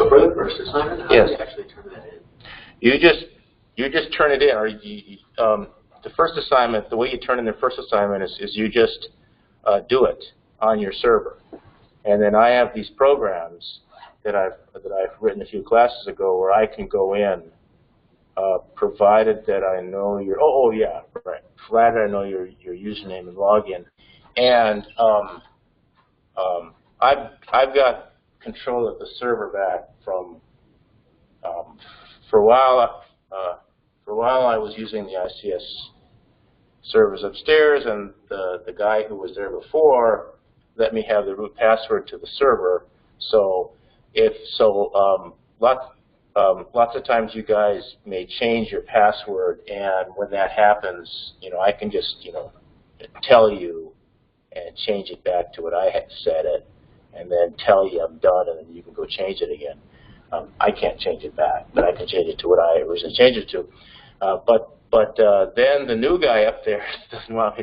So for the first assignment, how do you actually turn that in? You just turn it in, or the first assignment. The way you turn in the first assignment is you just do it on your server, and then I have these programs that I've written a few classes ago where I can go in, provided that I know your provided I know your username and login, and I've got control of the server back from for a while. For a while, I was using the ICS servers upstairs, and the guy who was there before let me have the root password to the server. So lots of times you guys may change your password, and when that happens, I can just tell you and change it back to what I had set it, and then tell you I'm done, and then you can go change it again. I can't change it back, but I can change it to what I originally changed it to. But then the new guy up there didn't want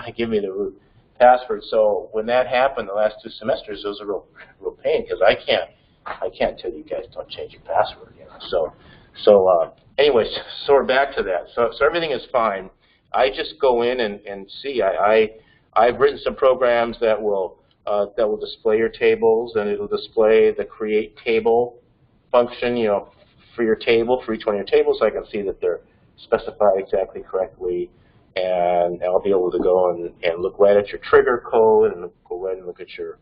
to give me the root password. So when that happened the last 2 semesters, it was a real pain, because I can't tell you guys don't change your password. Anyways, so we're back to that. So everything is fine. I just go in and see. I've written some programs that will display your tables, and it'll display the create table function, for your table, for each one of your tables, so I can see that they're specified exactly correctly, and I'll be able to go and look right at your trigger code, and go right and look at your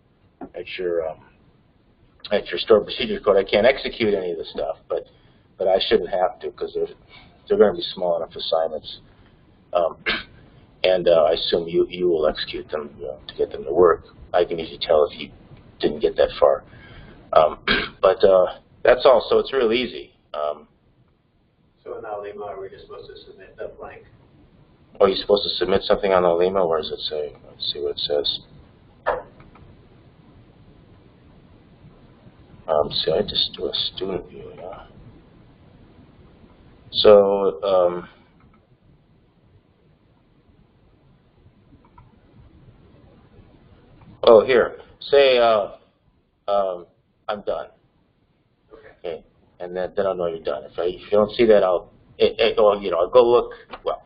stored procedure code. I can't execute any of the stuff, but I shouldn't have to, because they're going to be small enough assignments, and I assume you will execute them to get them to work. I can usually tell if you didn't get that far, but that's all. So it's real easy. So in Alima, we're just supposed to submit a blank. Oh, you're supposed to submit something on Alima? Where does it say? Let's see what it says. See, I just do a student view. Yeah. So, here. Say, I'm done. Okay. And then I'll know you're done. If you don't see that, I'll go look. Well,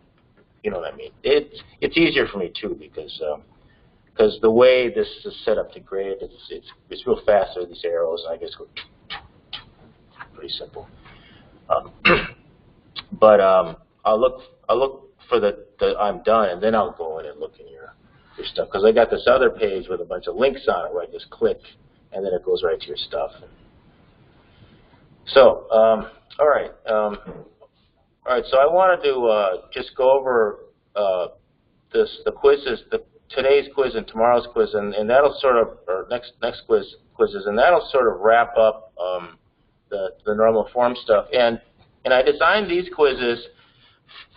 you know what I mean. It's easier for me too, because the way this is set up to grade, it's real fast. There are these arrows, and I just go pretty simple. But I'll look for the I'm done, and then I'll go in and look in your stuff, because I got this other page with a bunch of links on it where I just click, and then it goes right to your stuff. So, all right. So I wanted to just go over the quizzes, today's quiz and tomorrow's quiz, and that'll sort of, or next quizzes, and that'll sort of wrap up the normal form stuff. And I designed these quizzes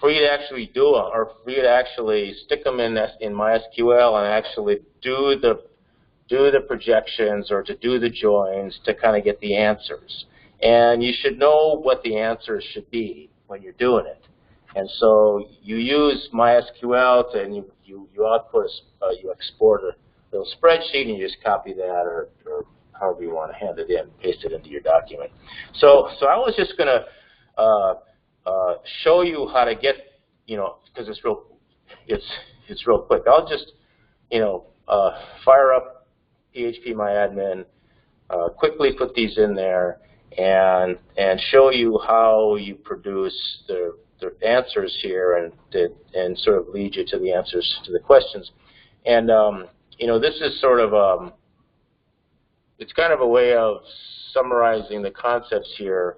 for you to actually do them, or for you to actually stick them in MySQL and actually do the projections, or to do the joins, to kind of get the answers. And you should know what the answers should be when you're doing it. And so you use MySQL and you output, you export a little spreadsheet, and you just copy that, or however you want to hand it in, paste it into your document. So I was just going to show you how to get, because it's real quick. I'll just, fire up phpMyAdmin, quickly put these in there, and show you how you produce the answers here, and sort of lead you to the answers to the questions. And this is sort of it's kind of a way of summarizing the concepts here.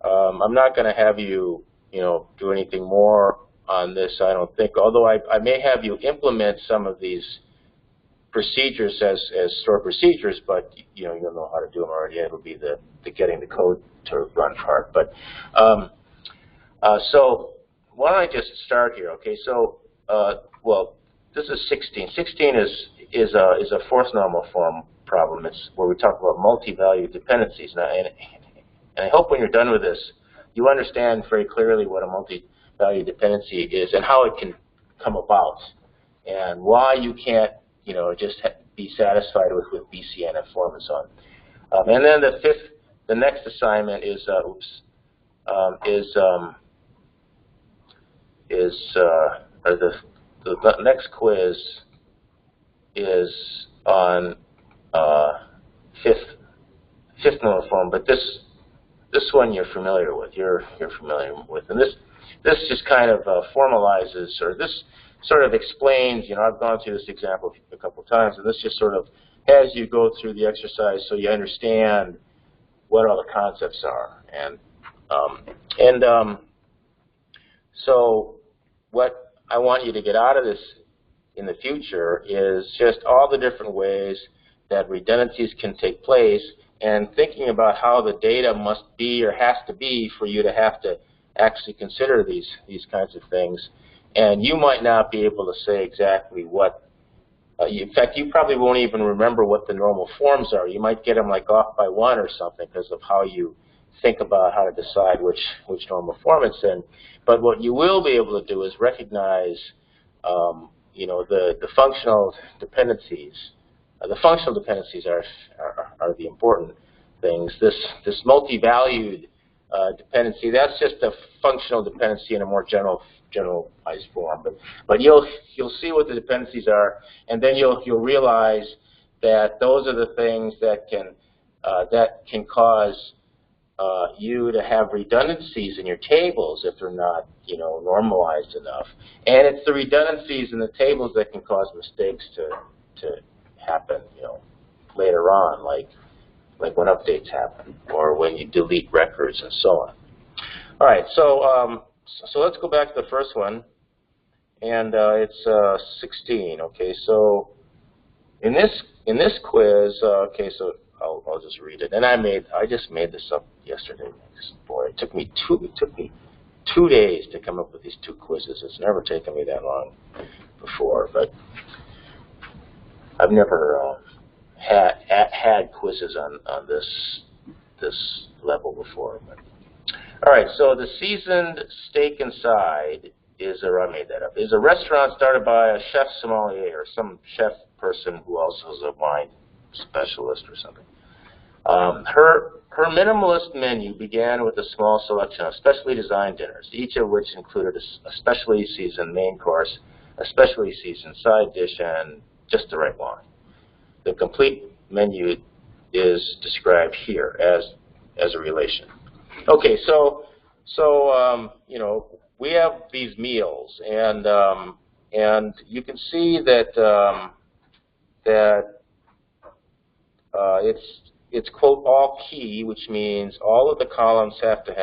I'm not going to have you do anything more on this, I don't think. Although I may have you implement some of these procedures as stored procedures, but you'll know how to do them already. It'll be the getting the code to run part. But so why don't I just start here? Okay, so well, this is 16. 16 is a fourth normal form problem. It's where we talk about multi-value dependencies. Now, and I hope when you're done with this, you understand very clearly what a multi-value dependency is, and how it can come about, and why you can't just be satisfied with BCN and form and so on. And then the the next assignment is or the next quiz is on fifth normal form, but this one you're familiar with. You're familiar with, and this just kind of formalizes, or this sort of explains. You know, I've gone through this example a couple of times, and this just sort of has you go through the exercise so you understand what all the concepts are, so what I want you to get out of this in the future is just all the different ways that redundancies can take place, and thinking about how the data must be or has to be for you to have to actually consider these kinds of things. And you might not be able to say exactly what, in fact, you probably won't even remember what the normal forms are. You might get them like off by one or something because of how you think about how to decide which normal form it's in. But what you will be able to do is recognize you know, the functional dependencies. The functional dependencies are the important things. This multi-valued dependency, that's just a functional dependency in a more generalized form. But you'll see what the dependencies are, and then you'll realize that those are the things that can cause you to have redundancies in your tables if they're not, you know, normalized enough. And it's the redundancies in the tables that can cause mistakes to happen, you know, later on, like when updates happen or when you delete records and so on. All right, so let's go back to the first one, and it's 16. Okay, so in this quiz, okay, so I'll just read it. And I just made this up yesterday. Boy, it took me 2 days to come up with these 2 quizzes. It's never taken me that long before, but I've never had quizzes on this level before. But. All right, so the seasoned steak and side or I made that up, is a restaurant started by a chef sommelier or some chef person who also is a wine specialist or something. Her minimalist menu began with a small selection of specially designed dinners, each of which included a specially seasoned main course, a specially seasoned side dish, and just the right wine. The complete menu is described here as a relation. Okay, so you know, we have these meals, and you can see that it's quote all key, which means all of the columns have to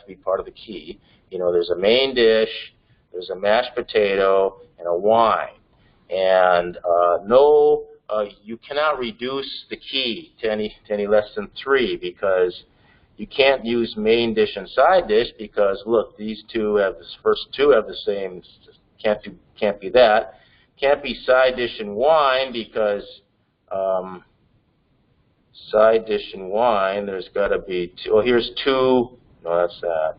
be part of the key. You know, there's a main dish, there's a mashed potato, and a wine, and you cannot reduce the key to any less than 3, because you can't use main dish and side dish because look, these first two have the same. Can't be that. Can't be side dish and wine because side dish and wine. There's got to be 2. Oh, here's 2. No, that's that.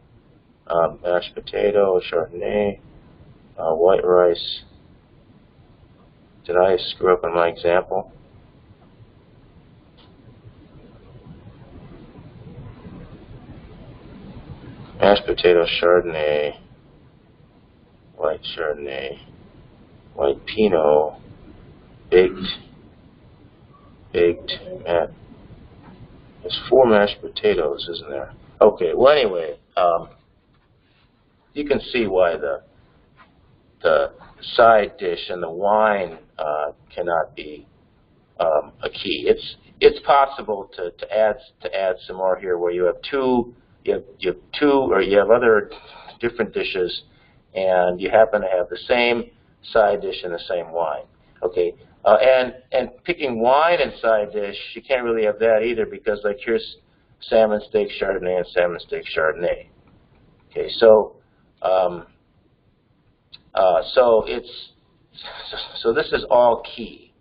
Mashed potato, Chardonnay, white rice. Did I screw up in my example? Mashed potato, Chardonnay, white Chardonnay, white Pinot, baked, there's 4 mashed potatoes, isn't there? Okay, well anyway, you can see why the side dish and the wine cannot be a key. It's possible to add some more here where you have 2. You have 2, or you have other different dishes, and you happen to have the same side dish and the same wine. Okay, and picking wine and side dish, you can't really have that either, because like here's salmon steak Chardonnay and salmon steak Chardonnay. Okay, so this is all key.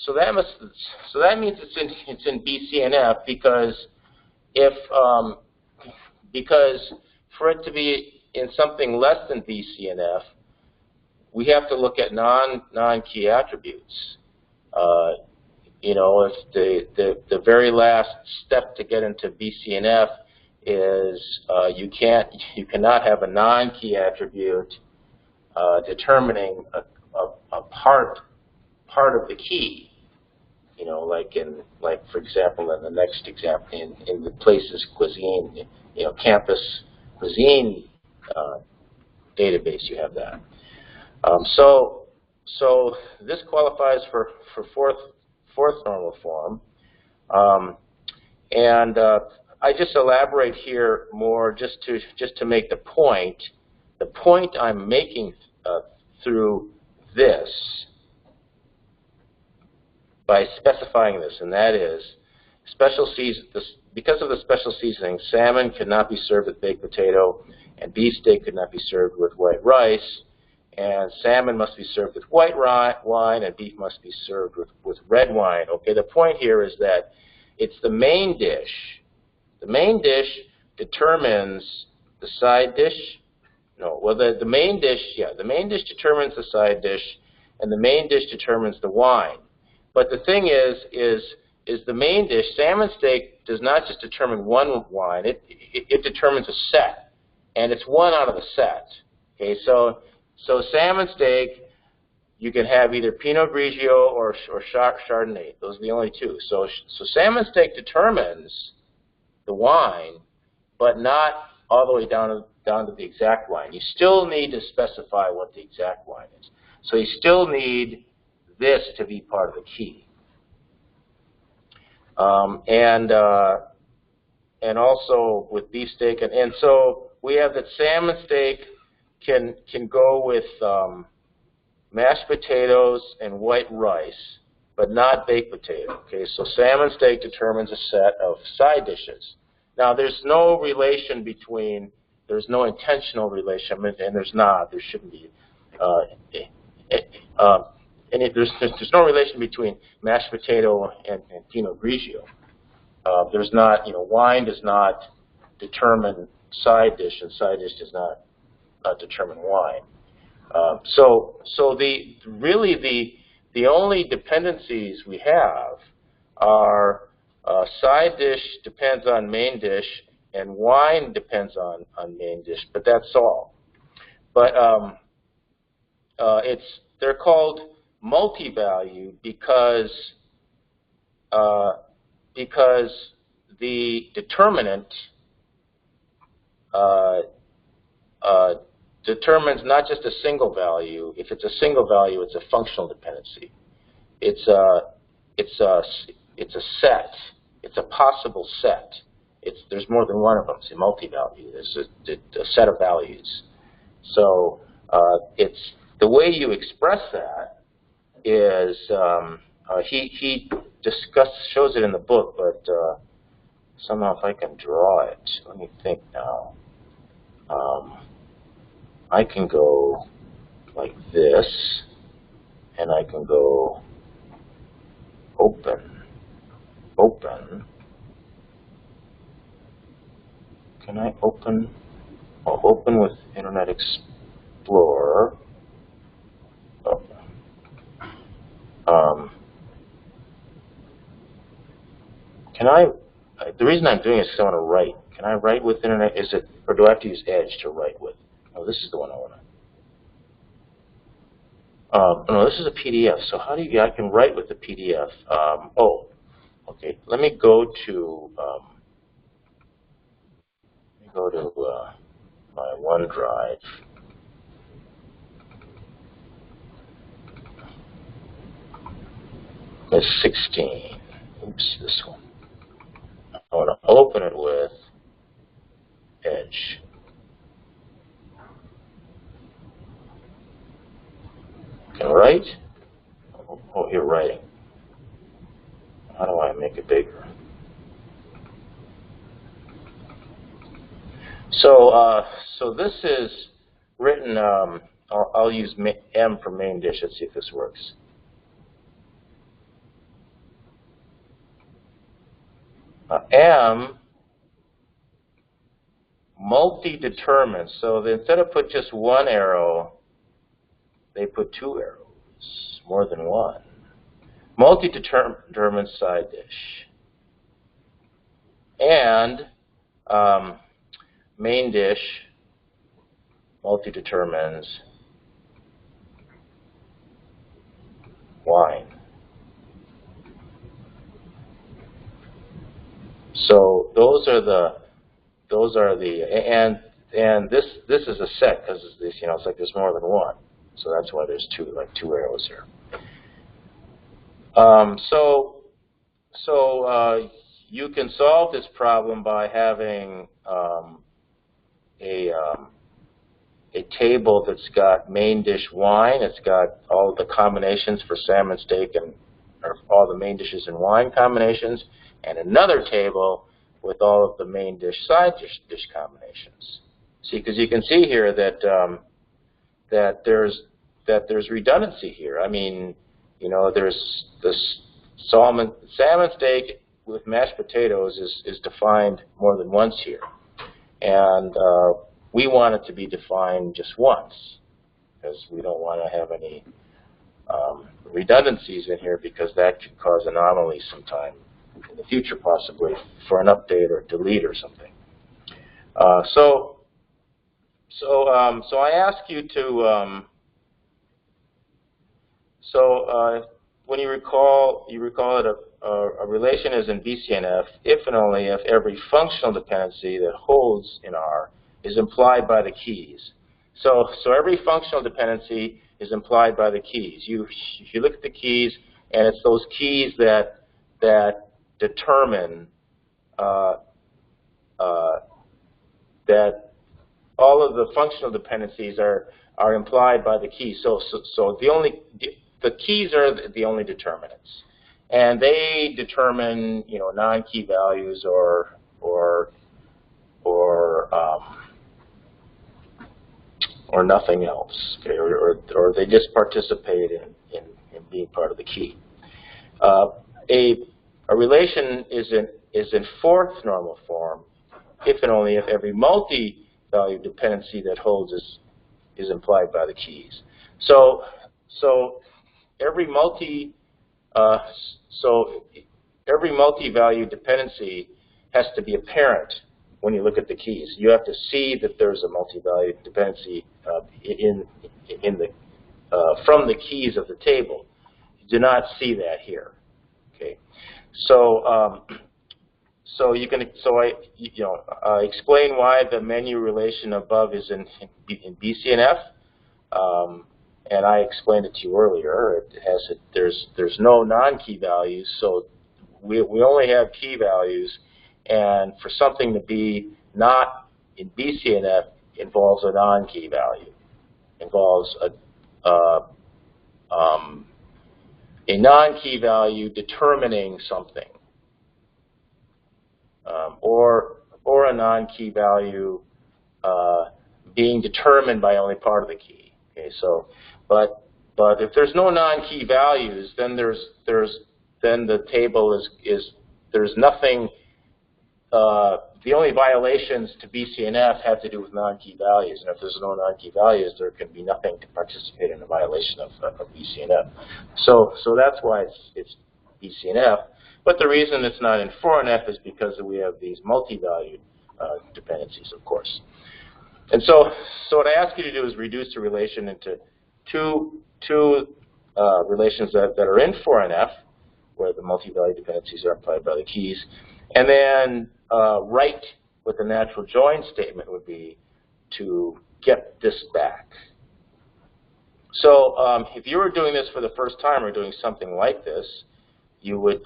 So that means it's in BCNF, because because for it to be in something less than BCNF, we have to look at non-key attributes. You know, if the very last step to get into BCNF is you cannot have a non-key attribute determining a part of the key. You know, like for example, in the next example, in the places cuisine, you know, campus cuisine database, you have that. So this qualifies for fourth normal form, and I just elaborate here more just to make the point. The point I'm making through this by specifying this, and that is because of the special seasoning, salmon could not be served with baked potato, and beefsteak could not be served with white rice, and salmon must be served with white wine, and beef must be served with red wine. Okay, the point here is that it's the main dish. The main dish determines the side dish. No, well, the main dish, yeah, the main dish determines the side dish, and the main dish determines the wine. But the thing is the main dish, salmon steak, does not just determine one wine. It determines a set, and it's one out of the set. Okay, so salmon steak, you can have either Pinot Grigio or Chardonnay. Those are the only two. So salmon steak determines the wine, but not all the way down to the exact wine. You still need to specify what the exact wine is. So you still need this to be part of the key. And also with beefsteak, and so we have that salmon steak can go with mashed potatoes and white rice, but not baked potato. Okay, so salmon steak determines a set of side dishes. Now, there's no relation between, there's no intentional relation, and there's not, there shouldn't be. There's no relation between mashed potato and Pinot Grigio. There's not, you know, wine does not determine side dish, and side dish does not determine wine. So the only dependencies we have are side dish depends on main dish, and wine depends on main dish, but that's all. But they're called multi-value because the determinant determines not just a single value. If it's a single value, it's a functional dependency. It's a set. It's a possible set. There's more than one of them. It's a multi-value. There's a set of values. So it's the way you express that is he shows it in the book, but somehow if I can draw it, let me think now. I can go like this, and I can go open. Can I open? I'll open with Internet Explorer. Can I? The reason I'm doing it is because I want to write. Can I write with Internet? Is it, or do I have to use Edge to write with? Oh, this is the one I want to. No, this is a PDF. So how do you? I can write with the PDF. Oh, okay. Let me go to. My OneDrive. It's 16. Oops, this one. I want to open it with Edge. Can I write? Oh, you're writing. How do I make it bigger? So this is written. I'll use M for main dish. Let's see if this works. M multi-determines. So instead of put just one arrow, they put 2 arrows, more than one. Multi-determined side dish. And main dish multi-determines wine. So those are the and this is a set because this, you know, it's like there's more than one. So that's why there's 2 arrows here. You can solve this problem by having a table that's got main dish wine. It's got all the combinations for salmon, steak, and or all the main dishes and wine combinations, and another table with all of the main dish side dish combinations. See, because you can see here that that there's redundancy here. I mean, you know, there's this salmon steak with mashed potatoes is defined more than once here, and we want it to be defined just once because we don't want to have any redundancies in here because that could cause anomalies sometime in the future, possibly for an update or delete or something. So I ask you to when you recall that a relation is in BCNF if and only if every functional dependency that holds in R is implied by the keys. So every functional dependency is implied by the keys. If you look at the keys, and it's those keys that determine that all of the functional dependencies are implied by the keys. So the keys are the only determinants, and they determine, you know, non-key values or nothing else, okay, or they just participate in being part of the key. A relation is in 4th normal form if and only if every multi-value dependency that holds is implied by the keys. So every multi-value dependency has to be apparent when you look at the keys. You have to see that there's a multi-value dependency from the keys of the table. You do not see that here. Okay, so I explain why the menu relation above is in BCNF, and I explained it to you earlier. There's no non-key values, so we only have key values, and for something to be not in BCNF involves a non-key value, involves a non-key value determining something, or a non-key value being determined by only part of the key. Okay, so but if there's no non-key values, then then the table is there's nothing. The only violations to BCNF have to do with non-key values, and if there's no non-key values, there can be nothing to participate in a violation of BCNF. So that's why it's BCNF. But the reason it's not in 4NF is because we have these multi-valued dependencies, of course. And so what I ask you to do is reduce the relation into two relations that are in 4NF, where the multi-value dependencies are implied by the keys, and then write what the natural join statement would be to get this back. So if you were doing this for the first time or doing something like this, you would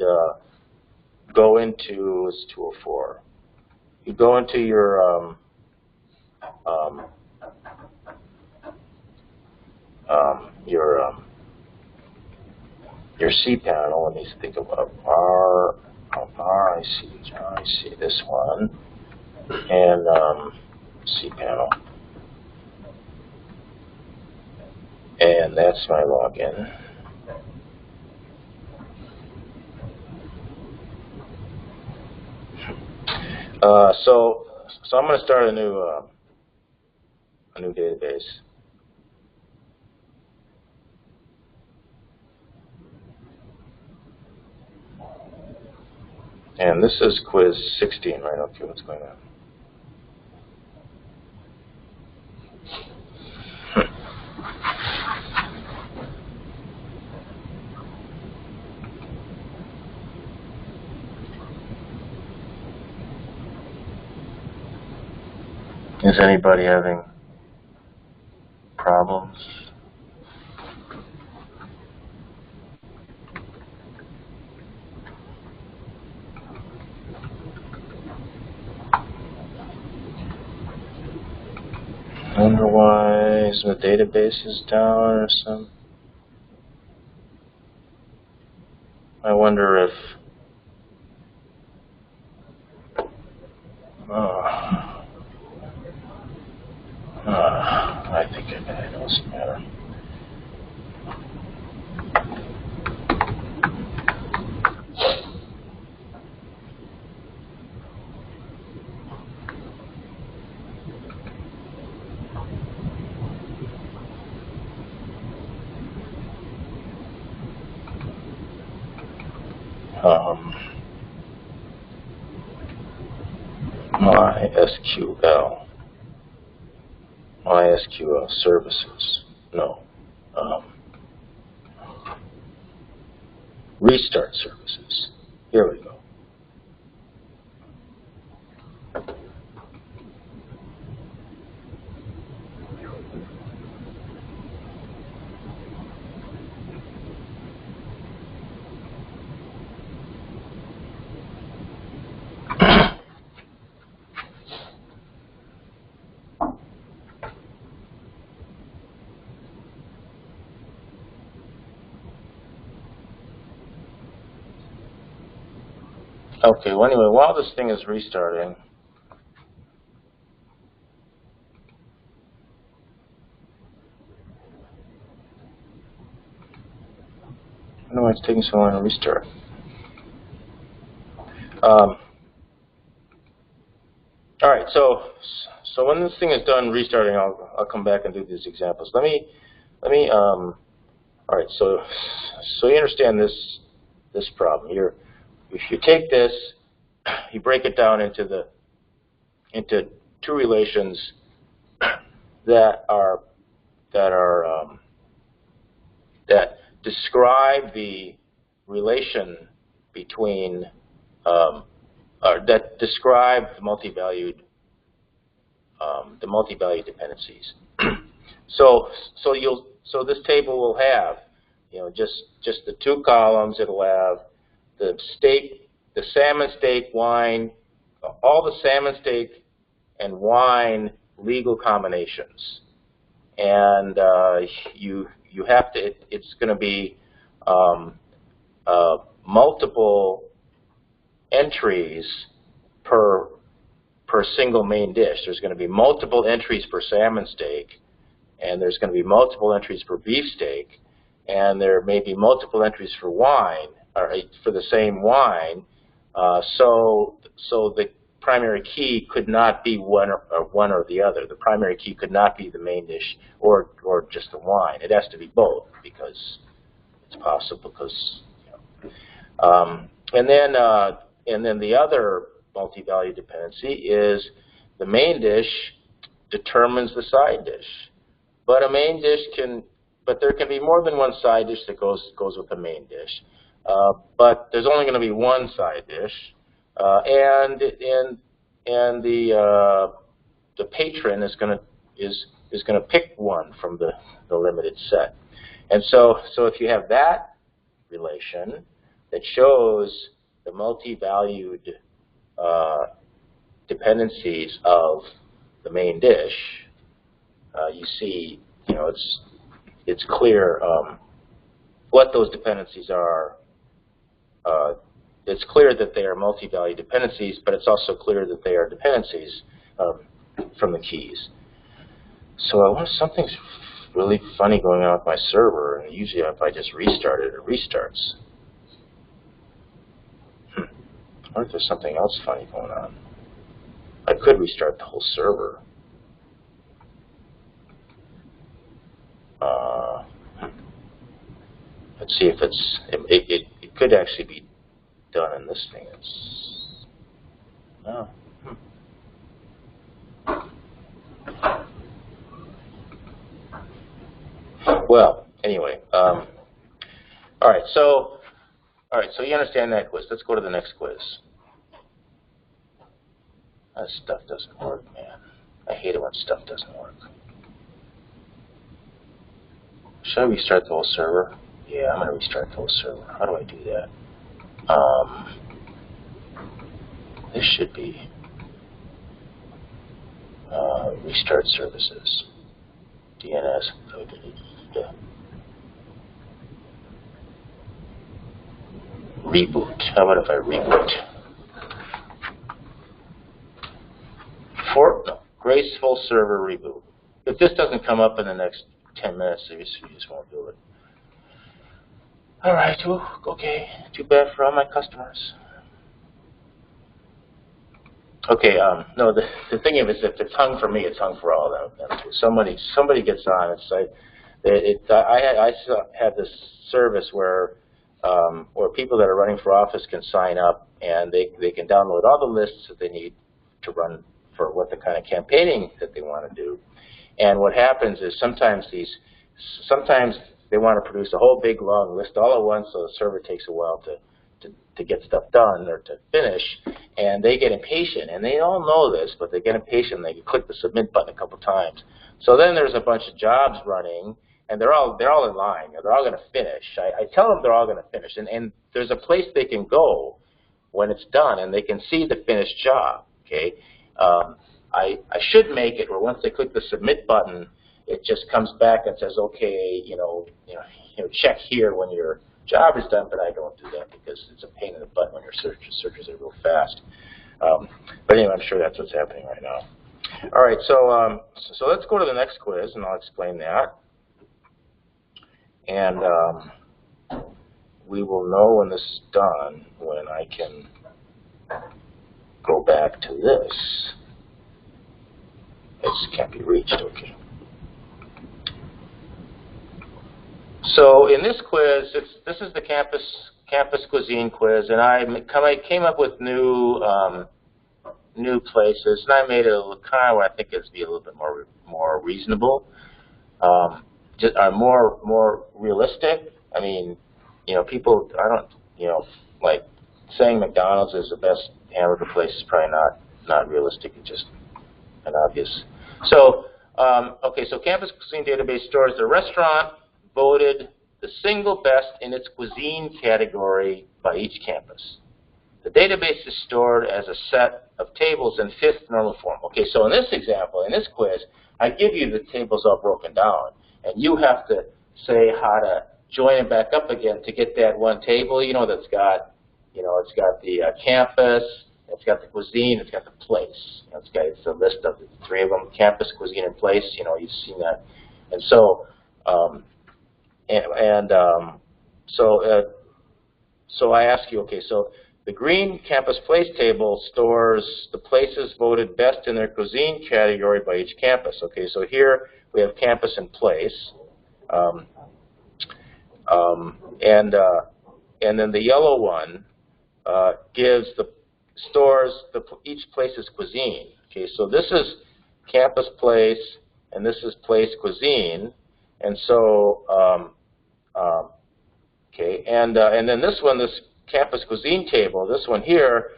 go into, it's 204. You go into your C panel. Let me think about I see this one, and C panel, and that's my login. So I'm going to start a new database. And this is quiz 16, right? Okay, what's going on? Is anybody having problems? I wonder why the database is down or something. I wonder if I think I know what's the matter. MySQL services. No. Restart services. Here we go. Okay, well anyway, while this thing is restarting, I don't know why it's taking so long to restart. All right, so when this thing is done restarting, I'll come back and do these examples. Let me. All right, so you understand this problem. If you take this, you break it down into two relations that describe the relation between that describe the multi-valued dependencies. So this table will have, just the two columns. It'll have the salmon, steak, wine, all the salmon, steak, and wine legal combinations, and you have to. It's going to be multiple entries per single main dish. There's going to be multiple entries per salmon steak, and there's going to be multiple entries for beef steak, and there may be multiple entries for wine, or for the same wine. So the primary key could not be one or the other. The primary key could not be the main dish or just the wine. It has to be both, because it's possible. Because and then the other multi-value dependency is the main dish determines the side dish. But a main dish but there can be more than one side dish that goes with the main dish. But there's only going to be one side dish, and the patron is going to pick one from the limited set. And so if you have that relation that shows the multi-valued dependencies of the main dish, you see, it's clear what those dependencies are. It's clear that they are multi-value dependencies, but it's also clear that they are dependencies from the keys. So something's really funny going on with my server. Usually if I just restart it, it restarts. I wonder if there's something else funny going on. I could restart the whole server. Let's see if it could actually be done in this thing. Oh. Well, anyway, all right. So you understand that quiz. Let's go to the next quiz. That stuff doesn't work, man. I hate it when stuff doesn't work. Should I restart the whole server? Yeah, I'm going to restart the whole server. How do I do that? This should be restart services. DNS. Reboot. How about if I reboot? No, graceful server reboot. If this doesn't come up in the next 10 minutes, you just won't do it. All right. Ooh, okay. Too bad for all my customers. Okay. No, the thing is, if it's hung for me, it's hung for all of them too. Somebody gets on. It's like I had this service where people that are running for office can sign up and they can download all the lists that they need to run for what the kind of campaigning that they want to do. And what happens is sometimes they want to produce a whole big long list all at once, so the server takes a while to get stuff done or to finish, and they get impatient. And they all know this, but they get impatient. They click the submit button a couple times. So then there's a bunch of jobs running, and they're all in line. They're all going to finish. I tell them they're all going to finish, and there's a place they can go when it's done, and they can see the finished job. Okay. I should make it where once they click the submit button, it just comes back and says, okay, check here when your job is done, but I don't do that because it's a pain in the butt when your searches are real fast. But anyway, I'm sure that's what's happening right now. All right, so let's go to the next quiz, and I'll explain that. And we will know when this is done when I can go back to this. This can't be reached, okay. So in this quiz, this is the campus cuisine quiz, and I came up with new places, and I made it kind of what I think is be a little bit more reasonable, more realistic. I mean, people, like saying McDonald's is the best hamburger place is probably not realistic. It's just an obvious. So, okay, so Campus Cuisine Database stores the restaurant voted the single best in its cuisine category by each campus. The database is stored as a set of tables in fifth normal form. Okay, so in this example, in this quiz, I give you the tables all broken down, and you have to say how to join it back up again to get that one table, that's got, it's got the campus, it's got the cuisine, it's got the place. It's a list of the three of them: campus, cuisine, and place. You've seen that. And so, so I ask you, okay, so the green campus place table stores the places voted best in their cuisine category by each campus. Okay, so here we have campus and place, and then the yellow one stores each place's cuisine. Okay, so this is campus place, and this is place cuisine, and so okay, and then this one, this campus cuisine table, this one here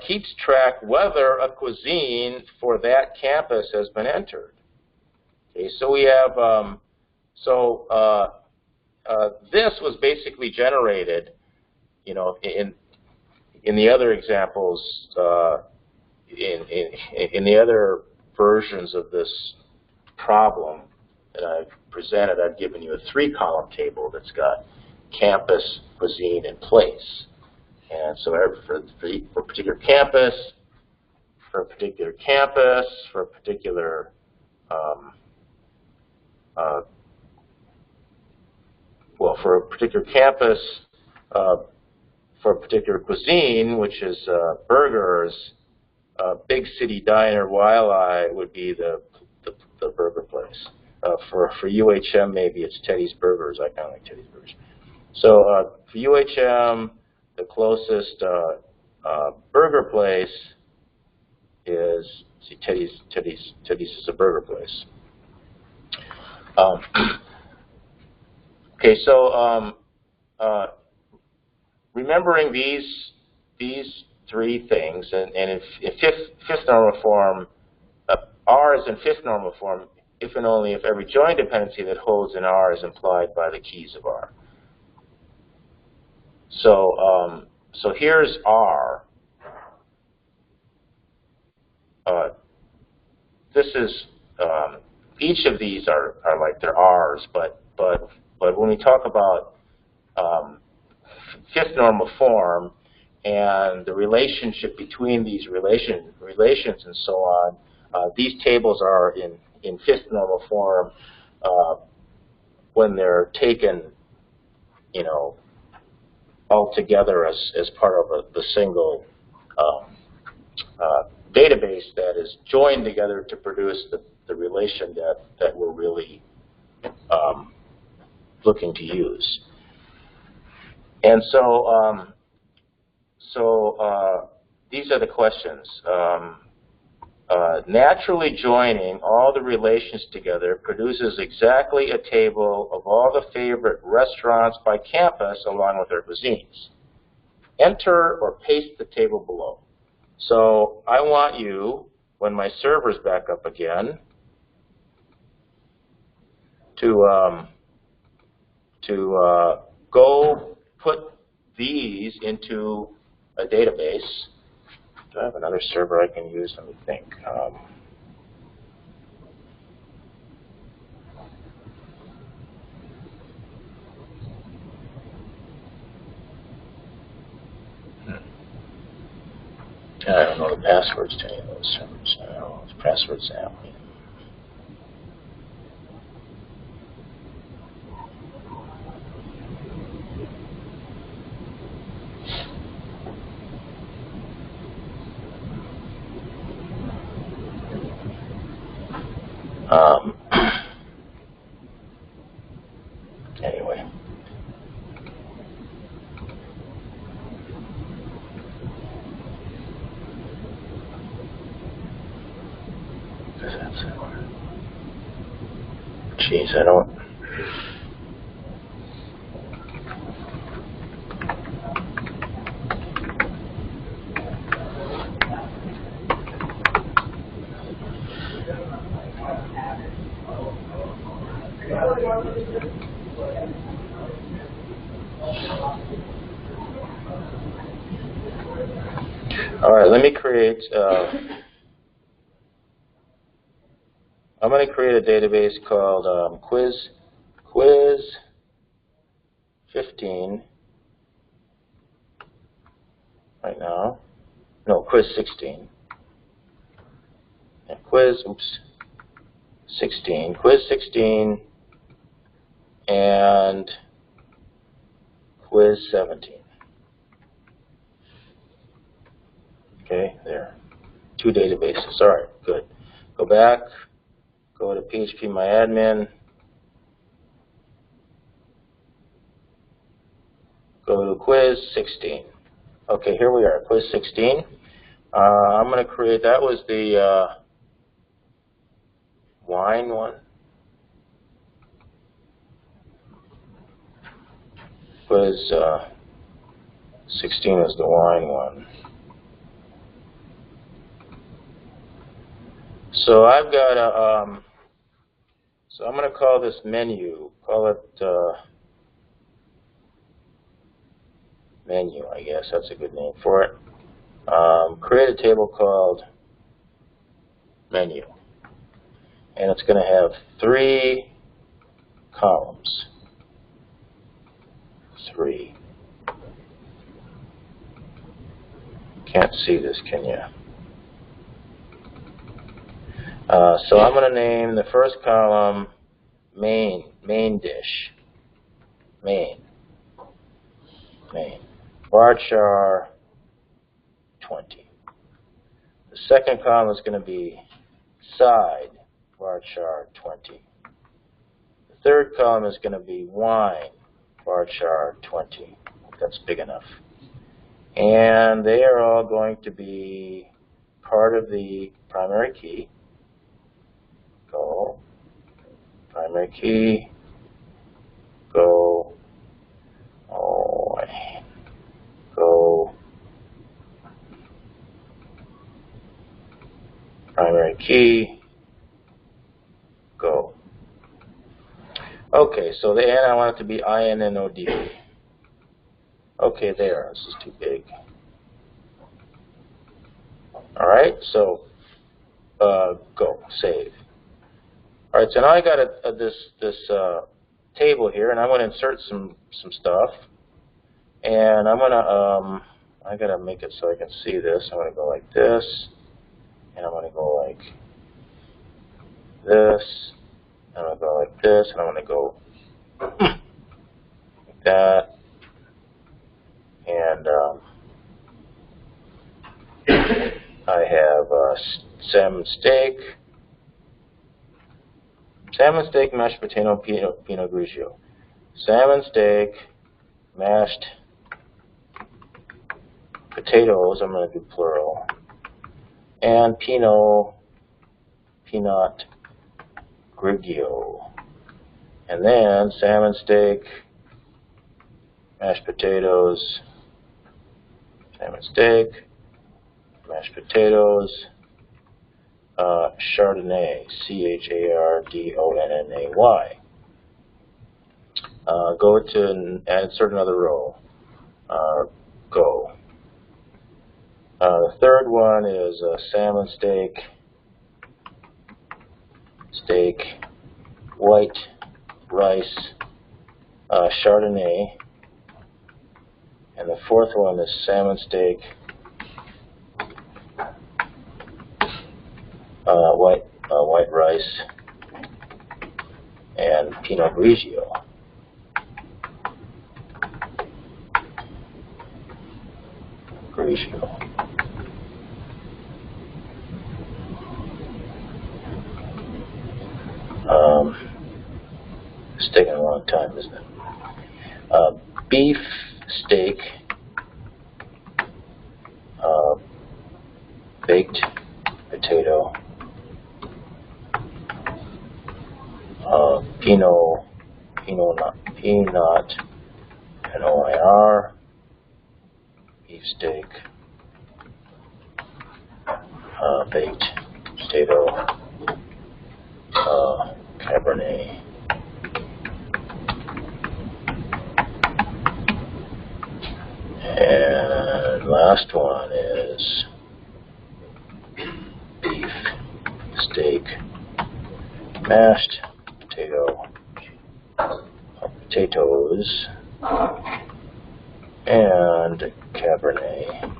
keeps track whether a cuisine for that campus has been entered. Okay, so we have this was basically generated, in the other examples, in the other versions of this problem that I've presented, I've given you a 3-column table that's got campus, cuisine, and place. And so for a particular campus, for a particular for a particular cuisine, which is burgers, Big City Diner, Wildeye would be the burger place. For UHM, maybe it's Teddy's Burgers. I kind of like Teddy's Burgers. So for UHM, the closest burger place is, see, Teddy's is a burger place. Okay, so remembering these three things, and in fifth normal form, R is in fifth normal form if and only if every join dependency that holds in R is implied by the keys of R. So so here's R. This is each of these are like they're R's, but when we talk about fifth normal form and the relationship between these relations and so on, these tables are in fifth normal form when they're taken, you know, all together as part of the single database that is joined together to produce the relation that we're really looking to use. And so these are the questions. Naturally joining all the relations together produces exactly a table of all the favorite restaurants by campus along with their cuisines. Enter or paste the table below. So I want you, when my server's back up again, to go put these into a database. Do I have another server I can use? Let me think. I don't know the passwords to any of those servers. I don't know the passwords now. Anyway. Jeez, I don't. All right, let me create. I'm going to create a database called quiz 15 right now. No, quiz 16. Yeah, quiz 16, and quiz 17. Okay, there. Two databases. All right, good. Go back. Go to phpMyAdmin. Go to quiz 16. Okay, here we are, quiz 16. I'm going to create, that was the wine one. Quiz 16 is the wine one. So I've got a, so I'm going to call this menu. Call it menu, I guess. That's a good name for it. Create a table called menu. And it's going to have 3 columns. 3. Can't see this, can you? So I'm going to name the first column main dish. Main. Varchar 20. The second column is going to be side, Varchar 20. The third column is going to be wine, Varchar 20. That's big enough. And they are all going to be part of the primary key. Go. Primary key. Go. Oh, go. Primary key. Go. Okay, so the N, I want it to be INNOD. Okay, there. This is too big. All right, so go, save. All right, so now I got this table here, and I'm going to insert some stuff, and I'm going to I got to make it so I can see this. I'm going to go like this, and I'm going to go like this, and I'm going to go like this, and I'm going to go like that, and I have salmon steak, mashed potato, Pinot Grigio. Salmon steak, mashed potatoes, I'm going to do plural, and Pinot Grigio. And then salmon steak, mashed potatoes, salmon steak, mashed potatoes, Chardonnay, Chardonnay. Go to and insert another row. Go. The third one is salmon steak, white rice, Chardonnay. And the fourth one is salmon steak, white rice, and Pinot Grigio. It's taking a long time, isn't it? Beef steak, baked potato, peanut, N-O-I-R, beef steak, baked potato, Cabernet, and last one is beef steak, mashed potatoes, and Cabernet.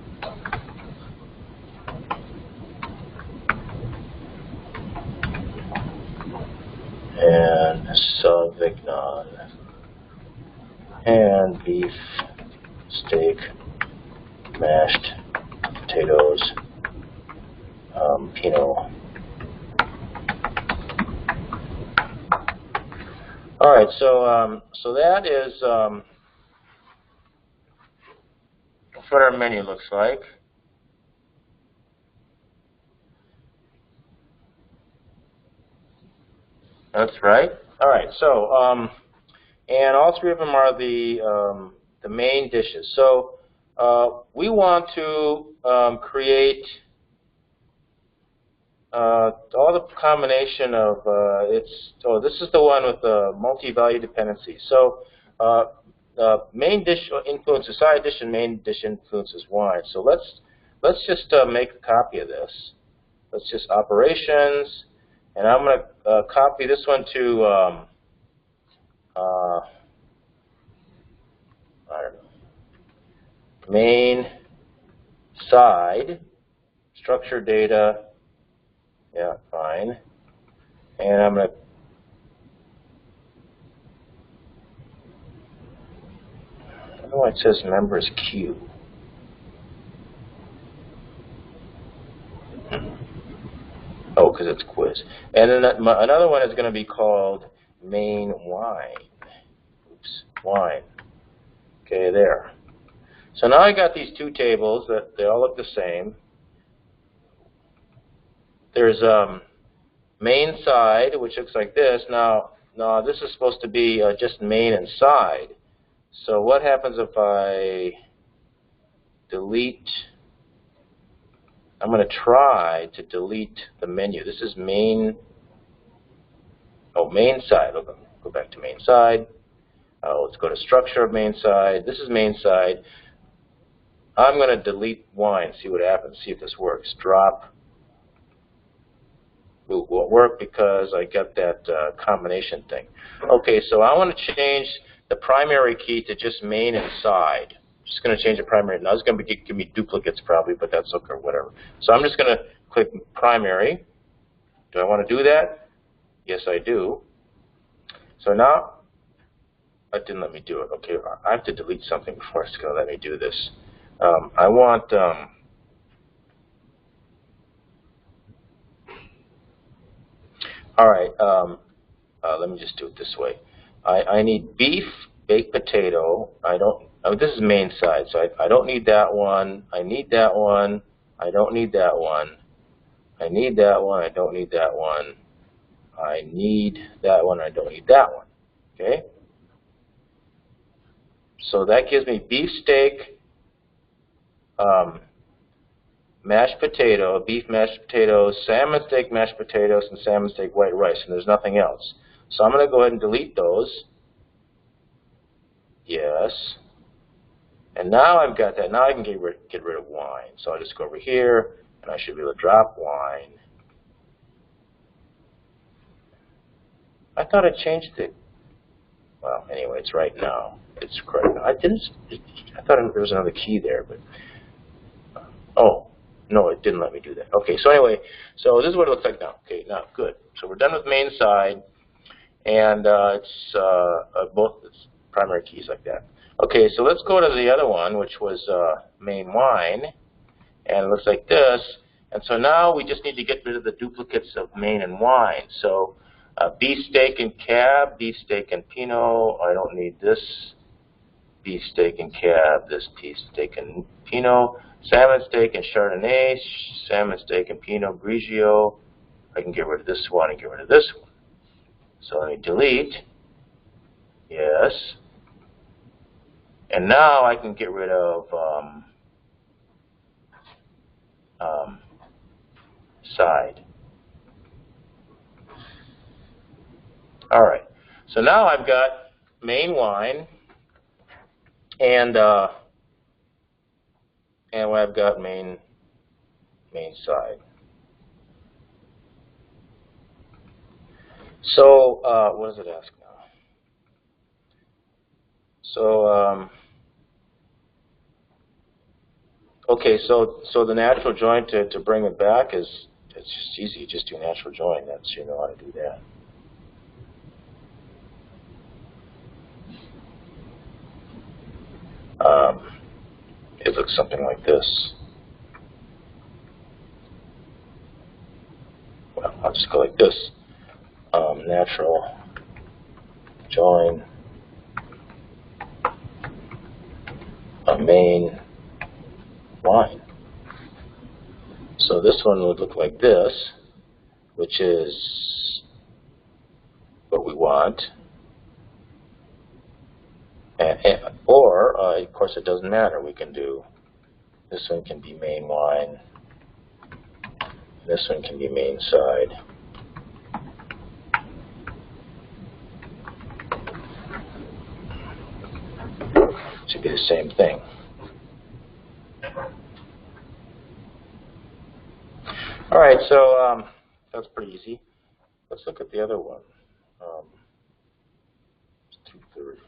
And Sauvignon, and beef steak, mashed potatoes, Pinot. All right, so that is what our menu looks like. That's right. All right, so and all three of them are the main dishes. So we want to create all the combination of this is the one with the multi-value dependencies. So main dish influences side dish, and main dish influences wine. So let's just make a copy of this. Let's just operations, and I'm going to copy this one to I don't know, main side structure data. Yeah, fine. And I'm going to I don't know why it says members queue. Oh, because it's quiz. And then another one is going to be called main wine. Oops, wine. Okay, there. So now I got these two tables that they all look the same. there's main side, which looks like this. Now this is supposed to be just main and side. So what happens if I delete? I'm going to try to delete the menu. This is main. Oh, main side. Go back to main side. Let's go to structure of main side. This is main side. I'm going to delete wine, see what happens, see if this works. Drop. It won't work because I got that combination thing. Okay, so I want to change the primary key to just main and side. Just going to change the primary. Now it's going to give me duplicates probably, but that's okay, whatever. So I'm just going to click primary. Do I want to do that? Yes, I do. So now, it didn't let me do it. Okay, I have to delete something before it's going to let me do this. I want, all right, let me just do it this way. I need beef, baked potato. This is main side, so I don't need that one. I need that one. I don't need that one. I need that one. I don't need that one. I need that one. I don't need that one. Okay? So that gives me beef steak, mashed potato, beef mashed potatoes, salmon steak mashed potatoes, and salmon steak white rice, and there's nothing else. So I'm going to go ahead and delete those. Yes. And now I've got that. Now I can get rid of wine. So I'll just go over here, and I should be able to drop wine. I thought I changed it. Well, anyway, it's right now. It's correct. I thought there was another key there, but oh. No, it didn't let me do that. Okay, so anyway, so this is what it looks like now. Okay, now, good. So we're done with main side, and it's both its primary keys like that. Okay, so let's go to the other one, which was main wine, and it looks like this. And so now we just need to get rid of the duplicates of main and wine. So beef steak and cab, beef steak and Pinot. I don't need this beef steak and cab, this beef steak and Pinot. Salmon steak and Chardonnay, salmon steak and Pinot Grigio. I can get rid of this one and get rid of this one. So let me delete. Yes. And now I can get rid of side. All right. So now I've got main wine and I've got main side. So what does it ask now? So okay, so the natural join to bring it back it's just easy. Just do natural join. That's, you know how to do that. It looks something like this. Well, I'll just go like this. Natural join a main line. So this one would look like this, which is what we want. Or, of course, it doesn't matter. We can do, this one can be main wine. This one can be main side. Should be the same thing. All right, so that's pretty easy. Let's look at the other one. It's 230.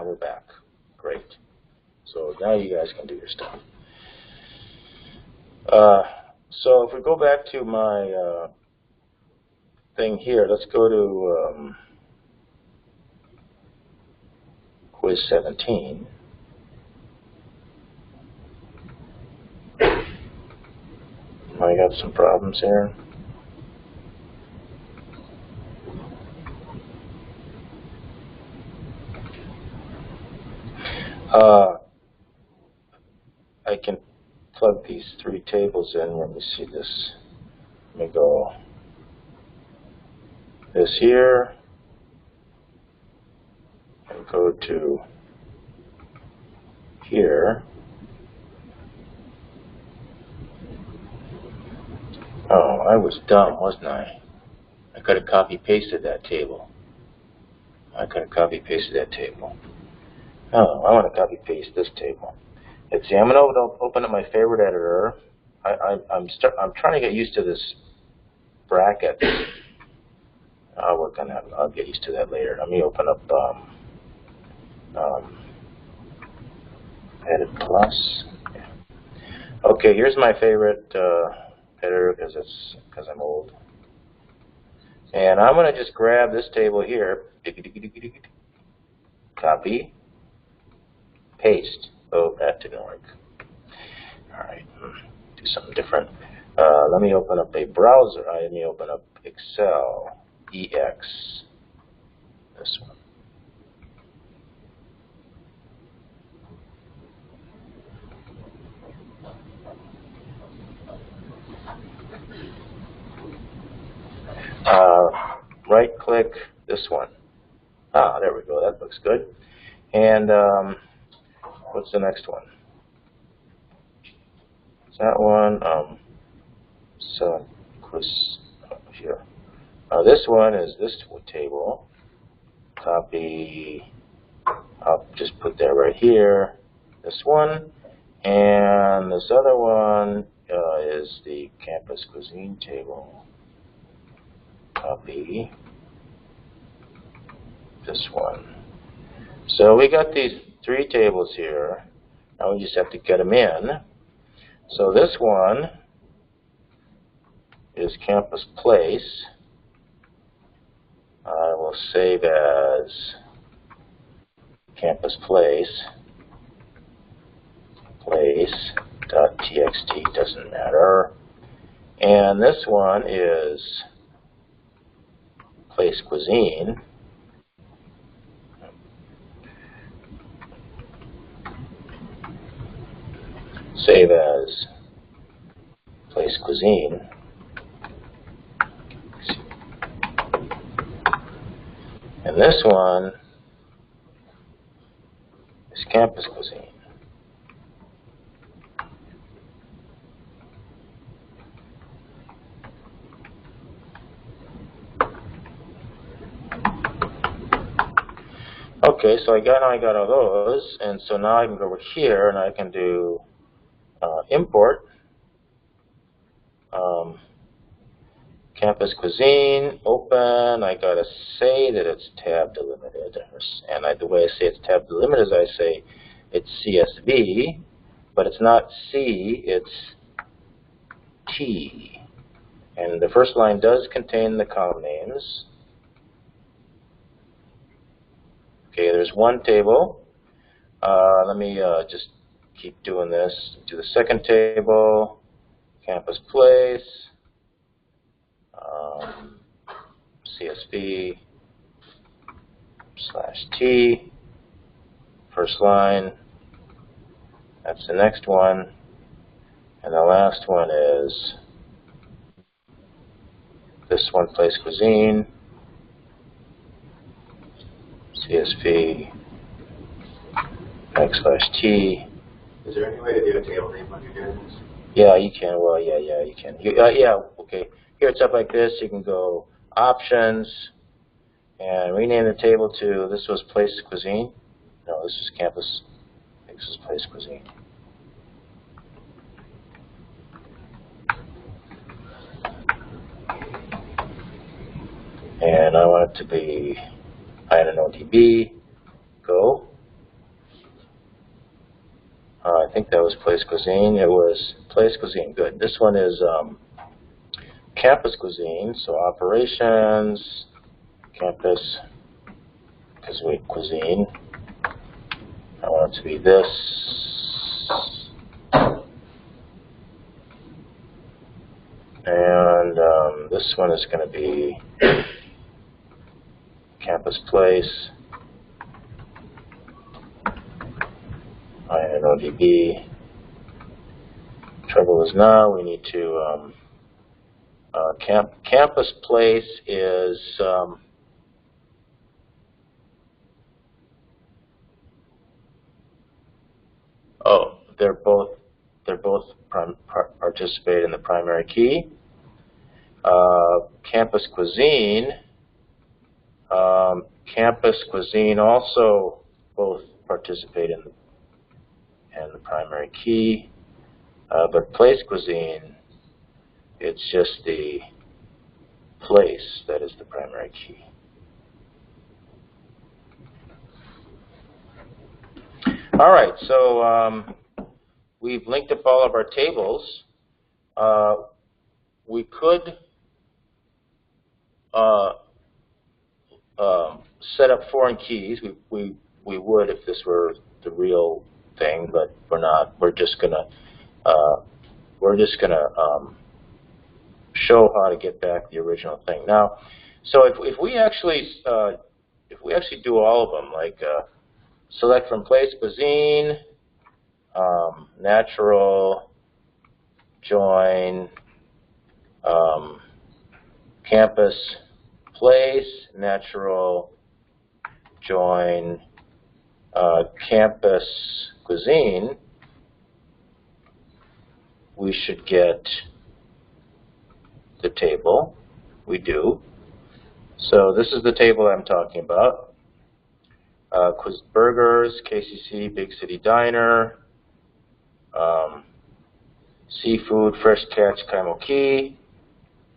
We're back. Great. So now you guys can do your stuff. So if we go back to my thing here, let's go to quiz 17. I got some problems here. tables in. Let me see this. Let me go this here and go to here. Oh, I was dumb, wasn't I? I could have copy-pasted that table. Oh, I want to copy-paste this table. Let's see. I'm going to open up my favorite editor. I'm trying to get used to this bracket. I'll work on that. I'll get used to that later. Let me open up Edit Plus. Yeah. Okay, here's my favorite editor because I'm old. And I'm going to just grab this table here. Copy. Paste. Oh, that didn't work. All right, do something different. Let me open up a browser. Let me open up Excel, EX, this one. Right-click this one. Ah, there we go. That looks good. And what's the next one? Is that one? So, here. This one is this table. Copy. I'll just put that right here. This one. And this other one is the campus cuisine table. Copy. This one. So we got these 3 tables here. Now we just have to get them in. So this one is Campus Place. I will save as Campus Place. Place.txt doesn't matter. And this one is Place Cuisine. Save as Place Cuisine. And this one is Campus Cuisine. Okay, so now I got all those, and so now I can go over here and I can do import Campus Cuisine, open. I gotta say that it's tab delimited, and the way I say it's tab delimited is I say it's CSV, but it's not C, it's T. And the first line does contain the column names. Okay, there's one table. Let me just keep doing this. Do the second table, Campus Place, CSV /T, first line. That's the next one. And the last one is this one, Place Cuisine, CSV /T. Is there any way to do a table name when you're doing this? Yeah, you can. Well, yeah, you can. Yeah, okay. Here it's up like this. You can go Options and rename the table to, this was Place Cuisine. No, this is Campus. I think this is Place Cuisine. And I want it to be INODB. Go. I think that was Place Cuisine. It was Place Cuisine. Good. This one is Campus Cuisine. So operations, Campus Cuisine. I want it to be this. And this one is going to be Campus Place. INODB. Trouble was not. We need to, campus place is, oh, they're both participate in the primary key. Campus cuisine, also both participate in the primary key, but place cuisine, it's just the place that is the primary key. All right, so we've linked up all of our tables. We could set up foreign keys. We would if this were the real thing, but we're not. We're just gonna show how to get back the original thing. Now, so if we actually do all of them, like select from place cuisine, natural, join, campus place, natural, join, campus cuisine, we should get the table. We do. So this is the table I'm talking about. Burgers, KCC, Big City Diner, seafood, Fresh Catch, Kaimo Key.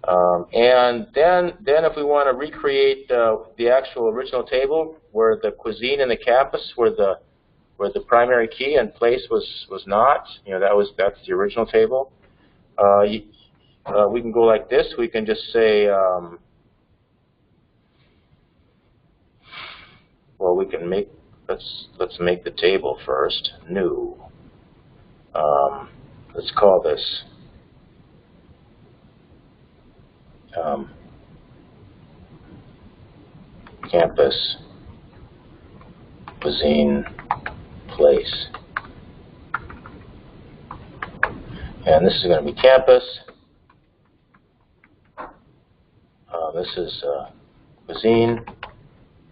And then if we want to recreate the actual original table where the cuisine and the campus were the primary key and place was not, that's the original table. We can go like this. We can just say, well, we can make, let's make the table first. New. Let's call this campus cuisine place. And this is going to be campus. This is cuisine,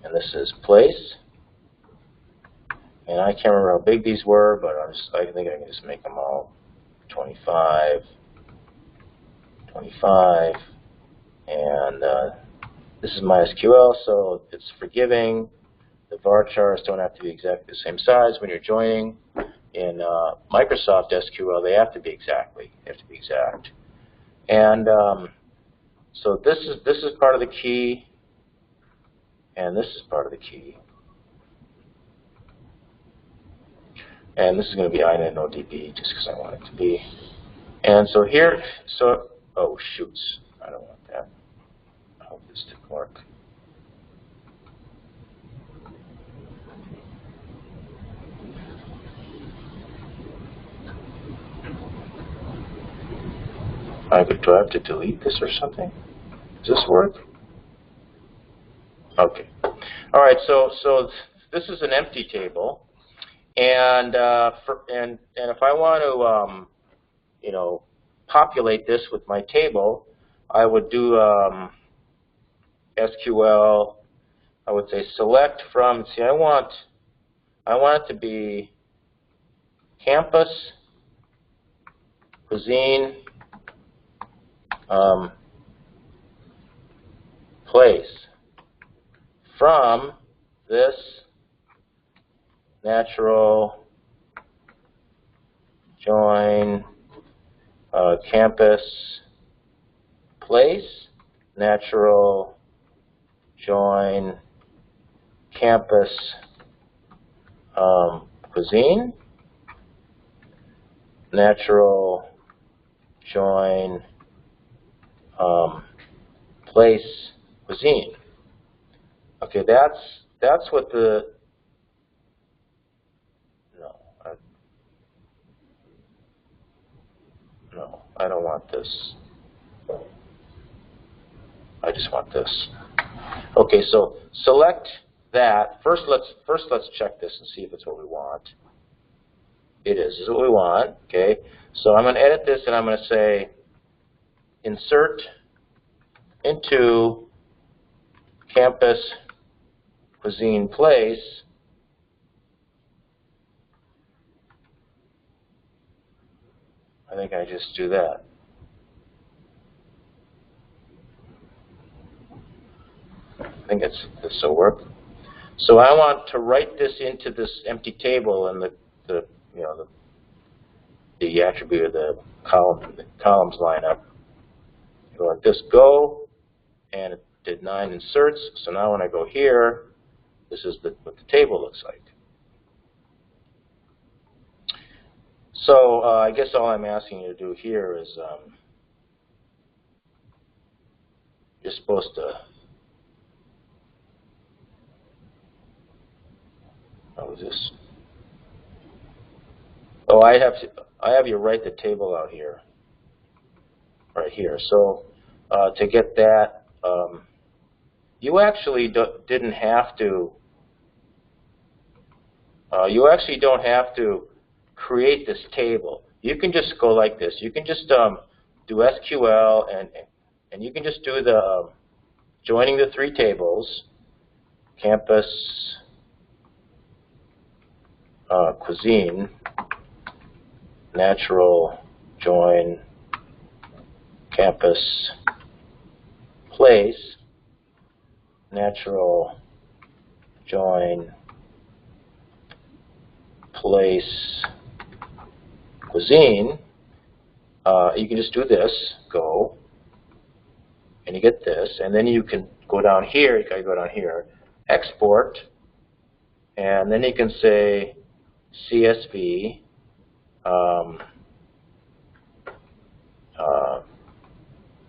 and this is place. And I can't remember how big these were, but I think I can just make them all 25, 25. And this is MySQL, so it's forgiving. The varchars don't have to be exactly the same size when you're joining. In Microsoft SQL, they have to be exact. And so this is part of the key, and this is part of the key. And this is going to be INODB just because I want it to be. And so here, oh shoots, I don't want that. I hope this didn't work. Do I have to delete this or something? Does this work? Okay. All right. So this is an empty table, and if I want to populate this with my table, I would do SQL. I would say select from. See, I want it to be campus, cuisine, place from this natural join campus place natural join campus cuisine natural join place cuisine. Okay, that's what the no, I don't want this. I just want this. Okay, so select that. First let's check this and see if it's what we want. It is. This is what we want. Okay. So I'm going to edit this, and I'm going to say insert into campus cuisine place. I think I just do that. I think this will work. So I want to write this into this empty table, and the attribute of the columns line up. Go like this, go, and it did 9 inserts. So now when I go here, this is what the table looks like. So I guess all I'm asking you to do here is you're supposed to. How is this? Oh, I have you write the table out here, right here. So to get that, you actually didn't have to. You actually don't have to create this table. You can just go like this. You can just do SQL, and you can just do the joining the 3 tables, campus, cuisine, natural, join, campus, place, natural, join, place, cuisine. You can just do this, go, and you get this, and then you can go down here, you gotta go down here, export, and then you can say CSV,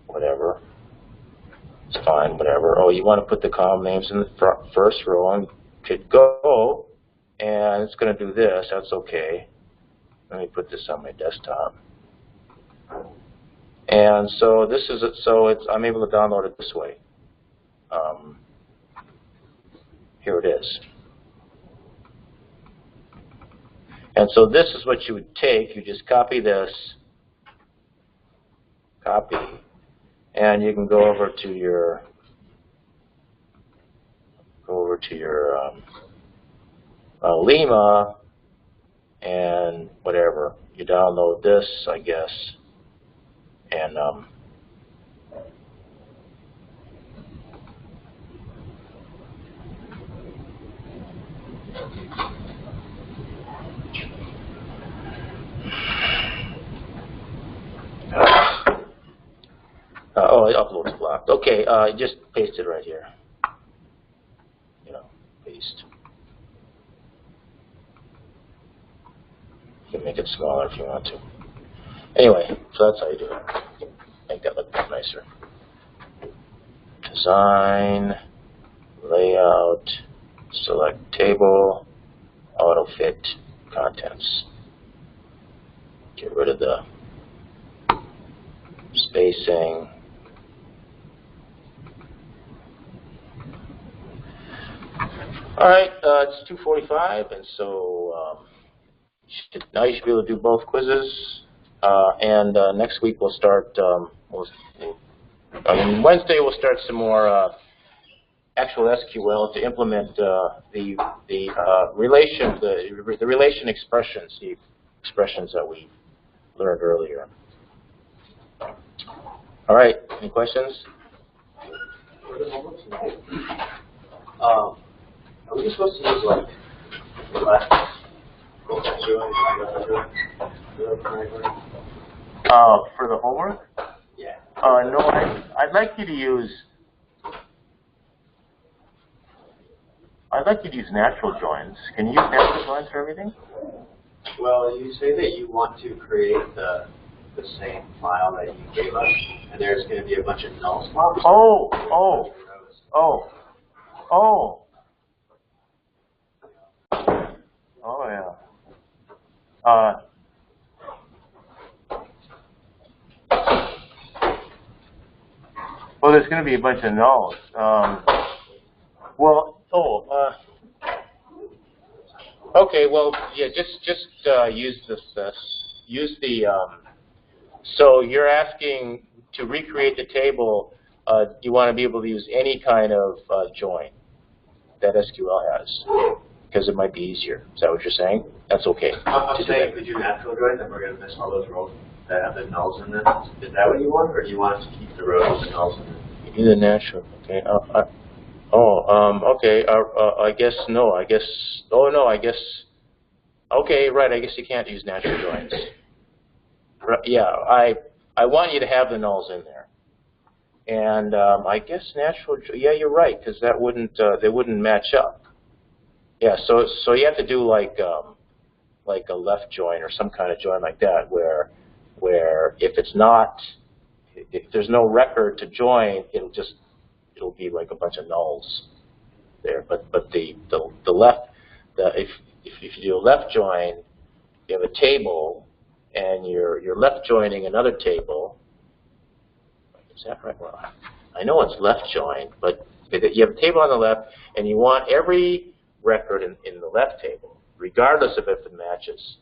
whatever, it's fine, whatever. Oh, you want to put the column names in the first row, and hit go, and it's going to do this, that's okay. Let me put this on my desktop. And so this is it. So I'm able to download it this way. Here it is. And so this is what you would take. You just copy this, copy, and you can go over to your Lima and whatever. You download this, I guess, and oh, it uploads blocked. Okay, just paste it right here. Paste. You can make it smaller if you want to. Anyway, so that's how you do it. Make that look nicer. Design, layout, select table, auto fit, contents. Get rid of the spacing. All right, it's 2:45, and so now you should be able to do both quizzes. And next week we'll start. Wednesday we'll start some more actual SQL to implement the relation expressions, the expressions that we learned earlier. All right, any questions? Are we supposed to use like the last for the homework? Yeah. No, I'd like you to use natural joins. Can you use natural joins for everything? Well, you say that you want to create the same file that you gave us, and there's going to be a bunch of null swaps. Oh yeah. Well, there's going to be a bunch of nulls. Okay, well, yeah, just use this. Use the. So you're asking to recreate the table. You want to be able to use any kind of join that SQL has, because it might be easier. Is that what you're saying? That's okay. I'm saying we do natural join, then we're going to miss all those rows that have the nulls in them. Is that what you want, or do you want us to keep the rows with the nulls in them? Either natural. Okay. Okay. I guess no. I guess. Oh no. I guess. Okay. Right. I guess you can't use natural joins. Right, yeah. I want you to have the nulls in there. And I guess natural. Yeah, you're right, because that wouldn't. They wouldn't match up. Yeah. So you have to do like a left join or some kind of join like that, where if it's not, if there's no record to join, it'll be like a bunch of nulls there. But the left, if you do a left join, you have a table, and you're left joining another table. Is that right? Well, I know it's left joined, but you have a table on the left, and you want every record in the left table, regardless of if it matches.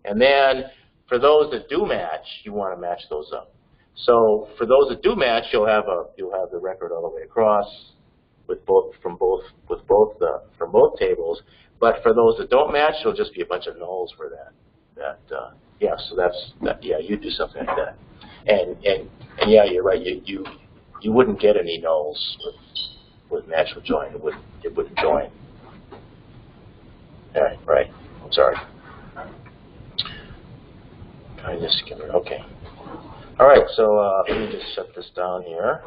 And then for those that do match, you want to match those up. So for those that do match, you'll have the record all the way across from both tables. But for those that don't match, there'll just be a bunch of nulls for that. Yeah. So yeah, you do something like that. And yeah, you're right. You wouldn't get any nulls with natural join. It wouldn't join. All right. I'm sorry. Trying this again. Okay. All right. So let me just shut this down here.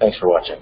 Thanks for watching.